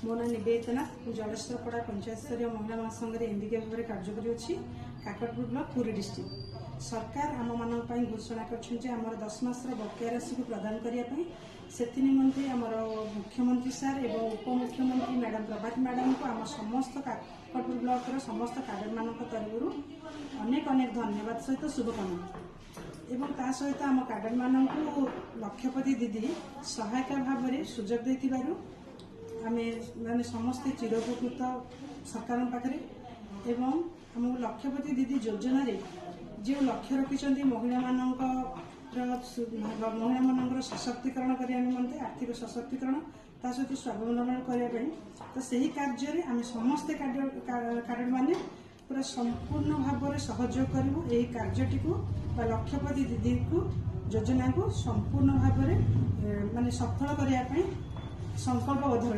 मो ना निवेदना जलेश्वरपड़ा पंचायत स्तरीय महिला महासंघ एमबीके भाव में कार्य करुँची काकटपुर ब्लॉक पुरी डिस्ट्रिक्ट सरकार आम मान घोषणा कर 10 मास बकेया राशि को प्रदान करने से निमंते आमर मुख्यमंत्री सार एवं उपमुख्यमंत्री मैडम प्रभात मैडम को आम समस्त काकटपुर ब्लॉक समस्त कैडर मान तरफ अनेक अनेक धन्यवाद सहित शुभकामना एवं ता सहित आम कैडर मान लक्षपति दीदी सहायक भाव में सुजोग देथिबारु आमे माने समस्ते चिरोपकृत सरकार पाखे एवं आम लक्षपति दीदी योजना रे जो लक्ष्य रखिंट महिला महिला सशक्तिकरण करने निमंते आर्थिक सशक्तिकरण ता सहित स्वावलंबन करने तो सही कार्य आम समस्ते कैडर माने पूरा संपूर्ण भाव में सहयोग करूँ यही कार्यटी को लक्षपति दीदी को योजना को संपूर्ण भाव में माने सफल करने संकल्पबद्ध